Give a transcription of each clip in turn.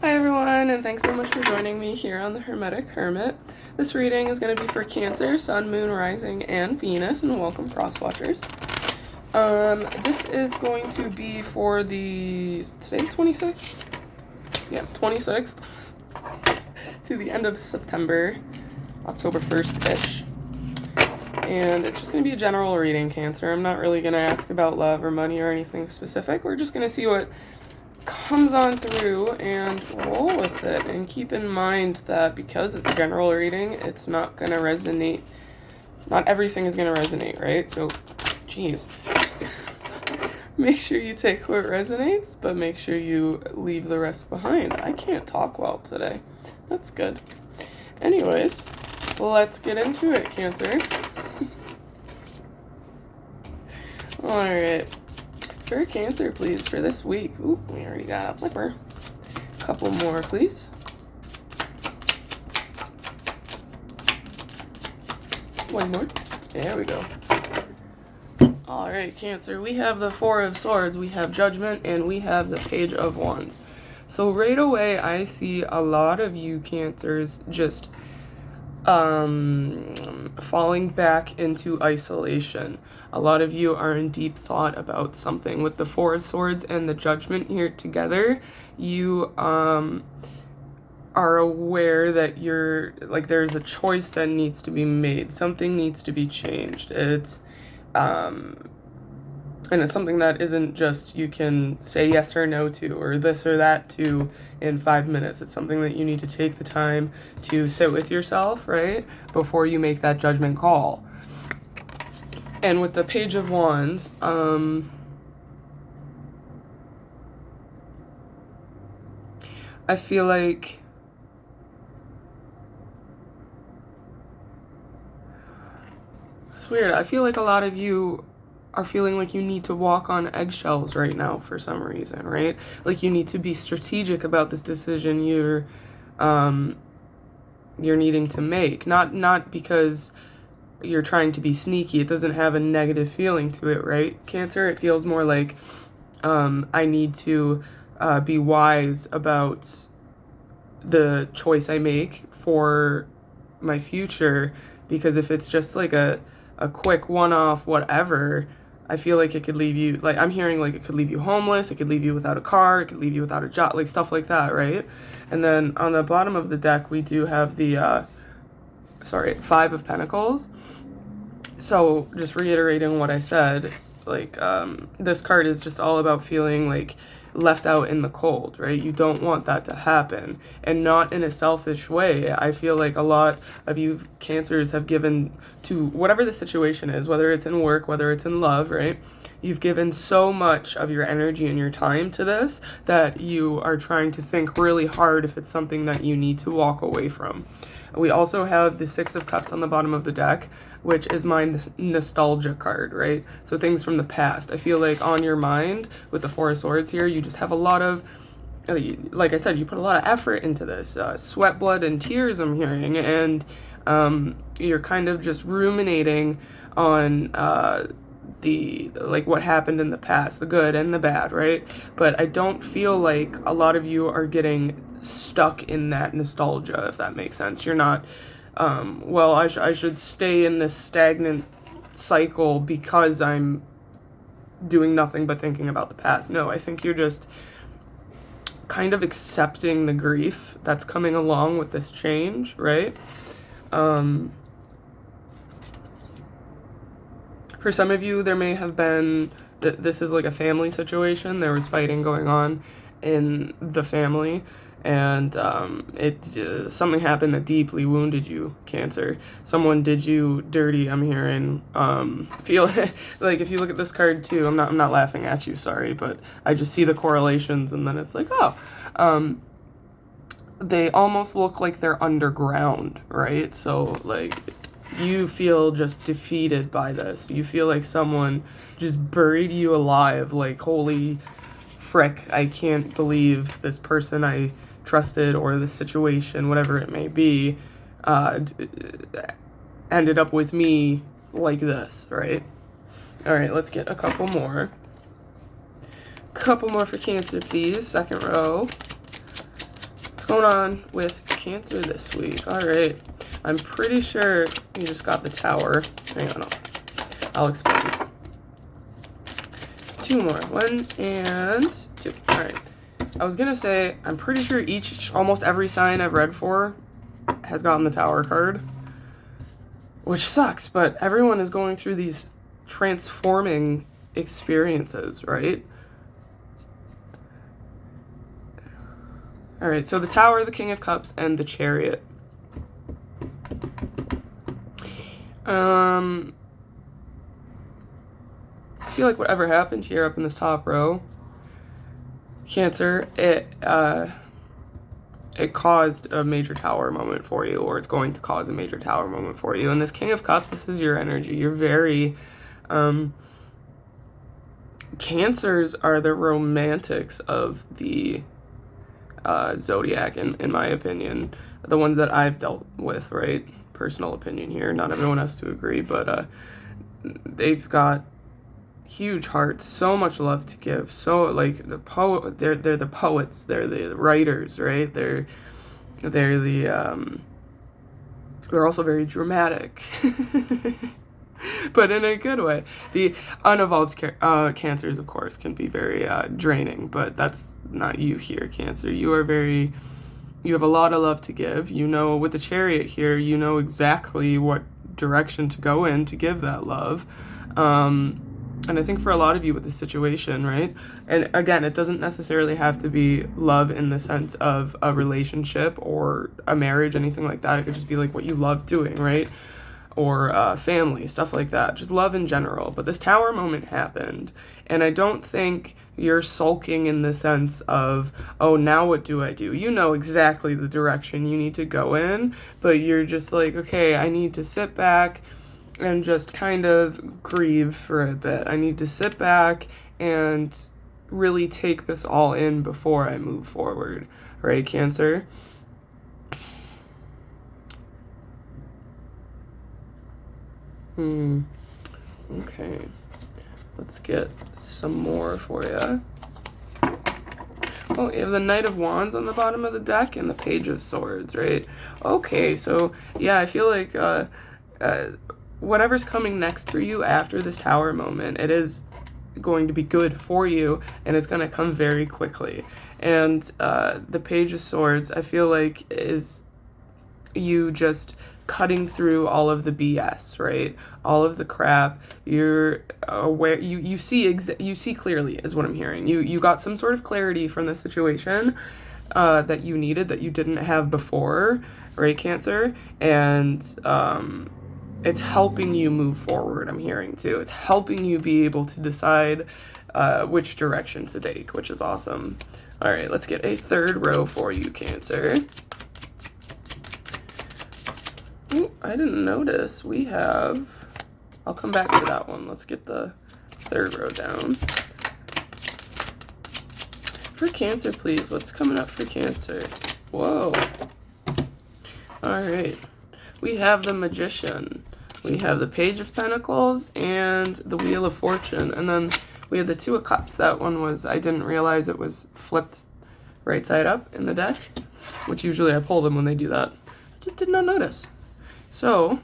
Hi everyone, and thanks so much for joining me here on the Hermetic Hermit. This reading is going to be for Cancer, Sun, Moon, Rising, and Venus, and welcome cross-watchers. This is going to be for today 26th? Yeah, 26th to the end of September, October 1st-ish. And it's just going to be a general reading, Cancer. I'm not really going to ask about love or money or anything specific. We're just going to see what comes on through and roll with it, and keep in mind that because it's a general reading, it's not going to resonate. Not everything is going to resonate, right? So, geez. Make sure you take what resonates, but make sure you leave the rest behind. I can't talk well today. That's good. Anyways, let's get into it, Cancer. Alright. For Cancer, please, for this week. Ooh, we already got a flipper. Couple more, please. One more. There we go. Alright, Cancer, we have the Four of Swords, we have Judgment, and we have the Page of Wands. So right away, I see a lot of you Cancers just falling back into isolation. A lot of you are in deep thought about something. With the Four of Swords and the Judgment here together, you are aware that there's a choice that needs to be made. Something needs to be changed. And it's something that isn't just you can say yes or no to, or this or that to in 5 minutes. It's something that you need to take the time to sit with yourself, right, before you make that judgment call. And with the Page of Wands, I feel like it's weird. I feel like a lot of you are feeling like you need to walk on eggshells right now for some reason, right? Like you need to be strategic about this decision you're needing to make. Not because you're trying to be sneaky. It doesn't have a negative feeling to it, right? Cancer, it feels more like I need to be wise about the choice I make for my future, because if it's just like a quick one-off whatever, I feel like it could leave you, like I'm hearing like it could leave you homeless, it could leave you without a car, it could leave you without a job, like stuff like that, right? And then on the bottom of the deck, we do have the, Five of Pentacles. So just reiterating what I said, like this card is just all about feeling like left out in the cold, right? You don't want that to happen, and not in a selfish way. I feel like a lot of you Cancers have given to whatever the situation is, whether it's in work, whether it's in love, right? You've given so much of your energy and your time to this that you are trying to think really hard if it's something that you need to walk away from. We also have the Six of Cups on the bottom of the deck, which is my nostalgia card, right? So things from the past. I feel like on your mind with the Four of Swords here, you just have a lot of, like I said, you put a lot of effort into this. Sweat, blood, and tears, I'm hearing. And you're kind of just ruminating on what happened in the past, the good and the bad, right? But I don't feel like a lot of you are getting stuck in that nostalgia, if that makes sense. You're not, I should stay in this stagnant cycle because I'm doing nothing but thinking about the past. No, I think you're just kind of accepting the grief that's coming along with this change, right? For some of you, there may have been, this is like a family situation. There was fighting going on in the family, and something happened that deeply wounded you, Cancer. Someone did you dirty, I'm hearing. Feel like if you look at this card too, I'm not laughing at you, sorry, but I just see the correlations, and then it's like, they almost look like they're underground, right? So like you feel just defeated by this. You feel like someone just buried you alive, like holy frick, I can't believe this person I trusted, or this situation, whatever it may be, ended up with me like this, right? All right, let's get a couple more. Couple more for Cancer, please. Second row. going on with Cancer this week? All right. I'm pretty sure you just got the Tower. Hang on. I'll explain. 2 more. 1 and 2. All right. I was going to say, I'm pretty sure almost every sign I've read for has gotten the Tower card, which sucks, but everyone is going through these transforming experiences, right? All right, so the Tower, the King of Cups, and the Chariot. I feel like whatever happened here up in this top row, Cancer, it caused a major Tower moment for you, or it's going to cause a major Tower moment for you. And this King of Cups, this is your energy. You're very, Cancers are the romantics of the zodiac, in my opinion. The ones that I've dealt with, right? Personal opinion here. Not everyone has to agree, but they've got huge hearts, so much love to give. So like they're the poets, they're the writers, right? They're also very dramatic. But in a good way. The unevolved Cancers, of course, can be very draining, but that's not you here, Cancer. You have a lot of love to give. You know, with the Chariot here, you know exactly what direction to go in to give that love. And I think for a lot of you with this situation, right? And again, it doesn't necessarily have to be love in the sense of a relationship or a marriage, anything like that. It could just be like what you love doing, right? Or family, stuff like that. Just love in general. But this Tower moment happened, and I don't think you're sulking in the sense of, oh, now what do I do? You know exactly the direction you need to go in, but you're just like, okay, I need to sit back and just kind of grieve for a bit. I need to sit back and really take this all in before I move forward, right, Cancer? Okay. Let's get some more for you. Oh, you have the Knight of Wands on the bottom of the deck and the Page of Swords, right? Okay, so yeah, I feel like whatever's coming next for you after this Tower moment, it is going to be good for you, and it's going to come very quickly. And the Page of Swords, I feel like, is you just cutting through all of the BS, right? All of the crap. You're aware. You see clearly, is what I'm hearing. You got some sort of clarity from the situation that you needed, that you didn't have before, right, Cancer? And it's helping you move forward, I'm hearing too. It's helping you be able to decide which direction to take, which is awesome. All right, let's get a third row for you, Cancer. Ooh, I didn't notice. We have... I'll come back to that one. Let's get the third row down. For Cancer, please. What's coming up for Cancer? Whoa. All right. We have the Magician. We have the Page of Pentacles and the Wheel of Fortune. And then we have the Two of Cups. That one was... I didn't realize it was flipped right side up in the deck, which usually I pull them when they do that. I just did not notice. So,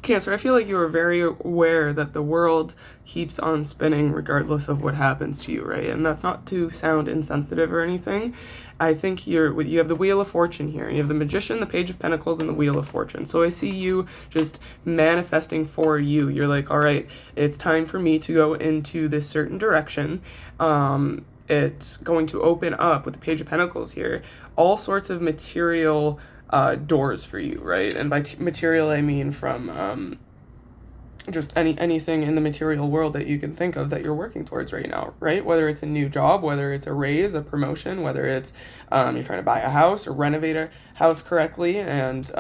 Cancer, I feel like you are very aware that the world keeps on spinning regardless of what happens to you, right? And that's not to sound insensitive or anything. I think you have the Wheel of Fortune here. You have the Magician, the Page of Pentacles, and the Wheel of Fortune. So I see you just manifesting for you. You're like, all right, it's time for me to go into this certain direction. It's going to open up, with the Page of Pentacles here, all sorts of material doors for you, right? And by material, I mean from just anything in the material world that you can think of that you're working towards right now, right? Whether it's a new job, whether it's a raise, a promotion, whether it's you're trying to buy a house or renovate a house correctly and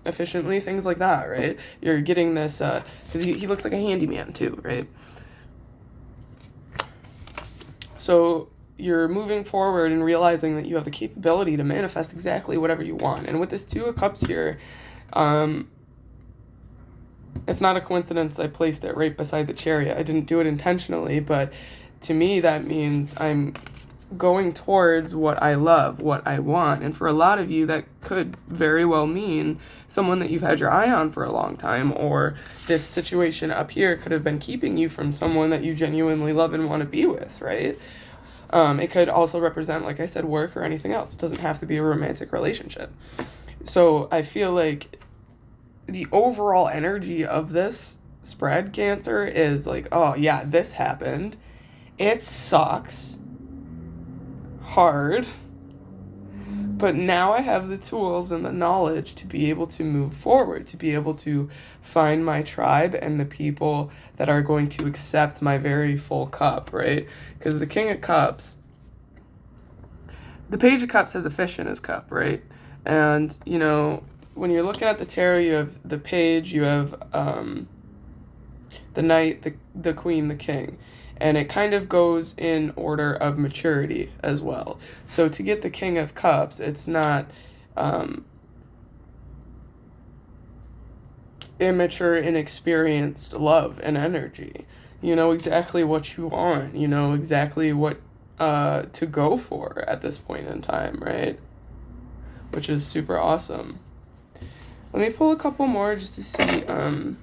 efficiently, things like that, right? You're getting this, because he looks like a handyman too, right? So you're moving forward and realizing that you have the capability to manifest exactly whatever you want. And with this Two of Cups here, It's not a coincidence I placed it right beside the chariot. I didn't do it intentionally, but to me that means I'm going towards what I love, what I want. And for a lot of you, that could very well mean someone that you've had your eye on for a long time, or this situation up here could have been keeping you from someone that you genuinely love and want to be with, right? It could also represent, like I said, work or anything else. It doesn't have to be a romantic relationship. So I feel like the overall energy of this spread, Cancer, is like, oh yeah, this happened. It sucks hard, but now I have the tools and the knowledge to be able to move forward, to be able to find my tribe and the people that are going to accept my very full cup, right? Because the King of Cups, the Page of Cups has a fish in his cup, right? And, you know, when you're looking at the tarot, you have the Page, you have the Knight, the Queen, the King. And it kind of goes in order of maturity as well. So to get the King of Cups, it's not immature, inexperienced love and energy. You know exactly what you want. You know exactly what to go for at this point in time, right? Which is super awesome. Let me pull a couple more just to see. Oh,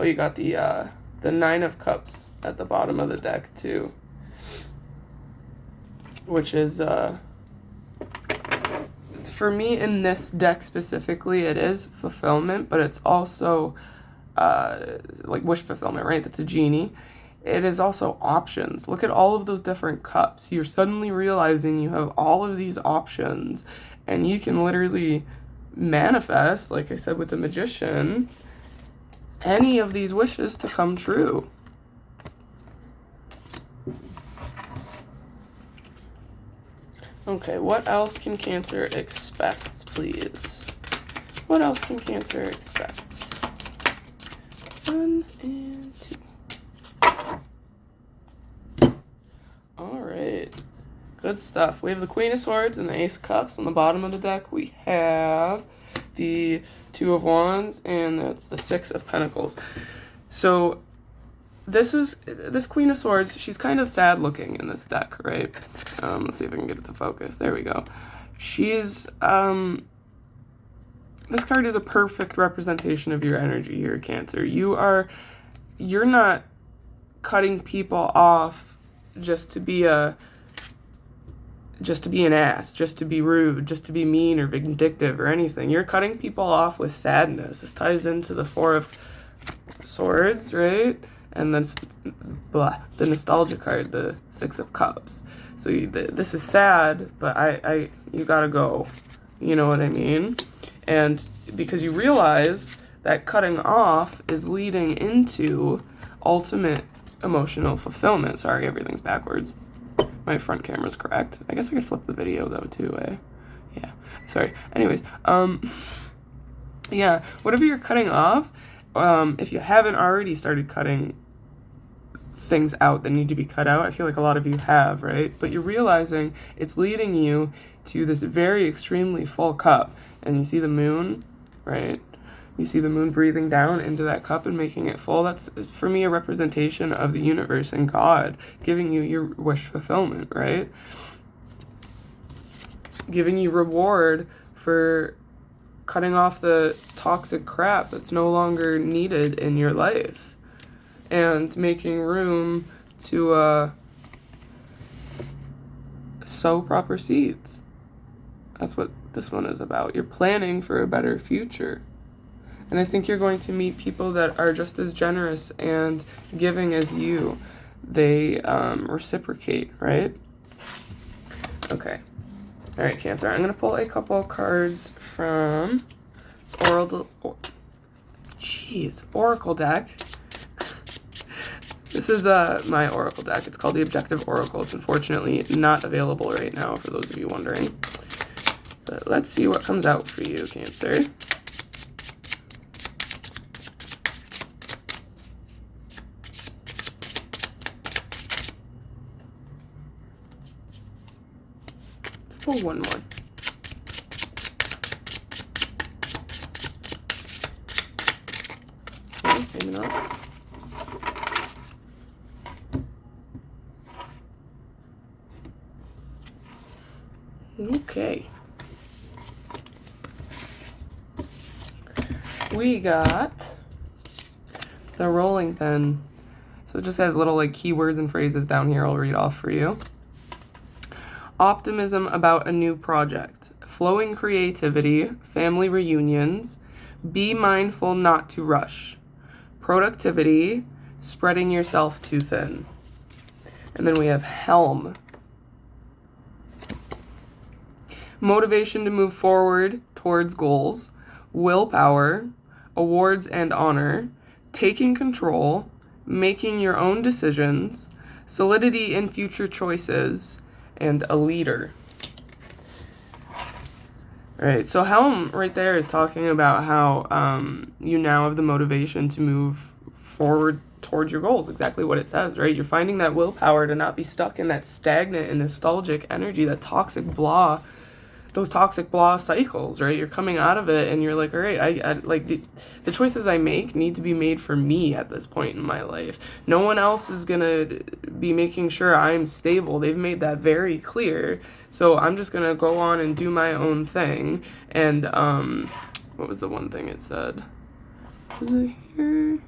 you got the Nine of Cups at the bottom of the deck too, which is for me in this deck specifically, it is fulfillment, but it's also like wish fulfillment, right? That's a genie. It is also options. Look at all of those different cups. You're suddenly realizing you have all of these options, and you can literally manifest, like I said with the Magician, any of these wishes to come true. Okay, what else can Cancer expect, please? What else can Cancer expect? 1 and 2. Alright. Good stuff. We have the Queen of Swords and the Ace of Cups. On the bottom of the deck, we have the Two of Wands, and that's the Six of Pentacles. So this Queen of Swords, she's kind of sad looking in this deck, right? Let's see if I can get it to focus. There we go. She's, this card is a perfect representation of your energy here, Cancer. You're not cutting people off just to be an ass, just to be rude, just to be mean or vindictive or anything. You're cutting people off with sadness. This ties into the Four of Swords, right? And then the nostalgia card, the Six of Cups. So this is sad, but you gotta go. You know what I mean? And because you realize that cutting off is leading into ultimate emotional fulfillment. Sorry, everything's backwards. My front camera's correct. I guess I could flip the video though too, eh? Yeah. Sorry. Anyways, yeah, whatever you're cutting off, if you haven't already started cutting things out that need to be cut out, I feel like a lot of you have, right? But you're realizing it's leading you to this very extremely full cup. And you see the moon, right? You see the moon breathing down into that cup and making it full. That's, for me, a representation of the universe and God giving you your wish fulfillment, right? Giving you reward for cutting off the toxic crap that's no longer needed in your life. And making room to sow proper seeds. That's what this one is about. You're planning for a better future. And I think you're going to meet people that are just as generous and giving as you. They reciprocate, right? Okay. All right, Cancer. I'm going to pull a couple cards from this Oracle deck. This is my Oracle deck. It's called the Objective Oracle. It's unfortunately not available right now, for those of you wondering. But let's see what comes out for you, Cancer. Let's pull one more. Maybe not. Okay. We got the rolling pin. So it just has little like keywords and phrases down here I'll read off for you. Optimism about a new project. Flowing creativity. Family reunions. Be mindful not to rush. Productivity. Spreading yourself too thin. And then we have helm. Motivation to move forward towards goals. Willpower. Awards and honor. Taking control. Making your own decisions. Solidity in future choices. And a leader. All right, so helm right there is talking about how you now have the motivation to move forward towards your goals. Exactly what it says, right? You're finding that willpower to not be stuck in that stagnant and nostalgic energy, that toxic blah, those toxic blah cycles, right? You're coming out of it and you're like, all right, I like the choices I make need to be made for me at this point in my life. No one else is gonna be making sure I'm stable. They've made that very clear. So I'm just gonna go on and do my own thing. And what was the one thing it said? Was it here?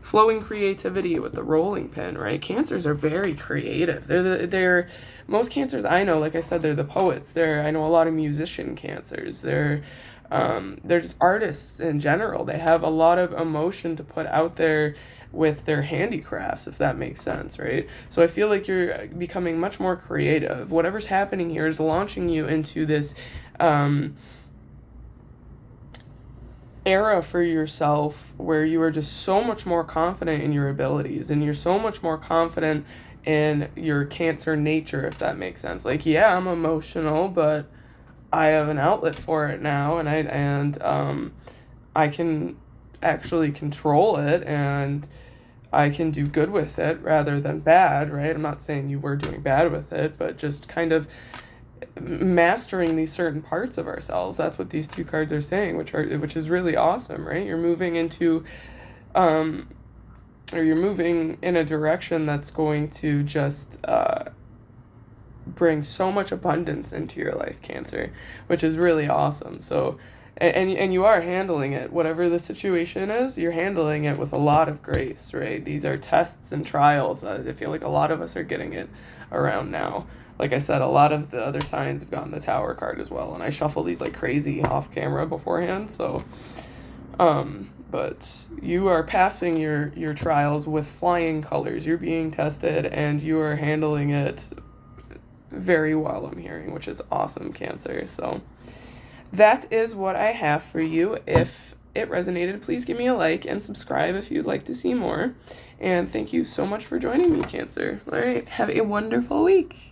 Flowing creativity with the rolling pin, right? Cancers are very creative. They're most cancers I know, like I said, they're the poets. I know a lot of musician cancers. They're just artists in general. They have a lot of emotion to put out there with their handicrafts, if that makes sense, right? So I feel like you're becoming much more creative. Whatever's happening here is launching you into this era for yourself where you are just so much more confident in your abilities and you're so much more confident in your Cancer nature, if that makes sense. Like, yeah, I'm emotional, but I have an outlet for it now, and I can actually control it, and I can do good with it rather than bad, right? I'm not saying you were doing bad with it, but just kind of mastering these certain parts of ourselves. That's what these two cards are saying, which is really awesome, right? You're moving into or you're moving in a direction that's going to just bring so much abundance into your life, Cancer, which is really awesome. So and you are handling it, whatever the situation is, you're handling it with a lot of grace, right? These are tests and trials. I feel like a lot of us are getting it around now. Like I said, a lot of the other signs have gotten the Tower card as well, and I shuffle these like crazy off camera beforehand, so but you are passing your trials with flying colors. You're being tested and you are handling it very well, I'm hearing, which is awesome, Cancer. So that is what I have for you. If it resonated, please give me a like and subscribe if you'd like to see more. And thank you so much for joining me, Cancer. All right, have a wonderful week.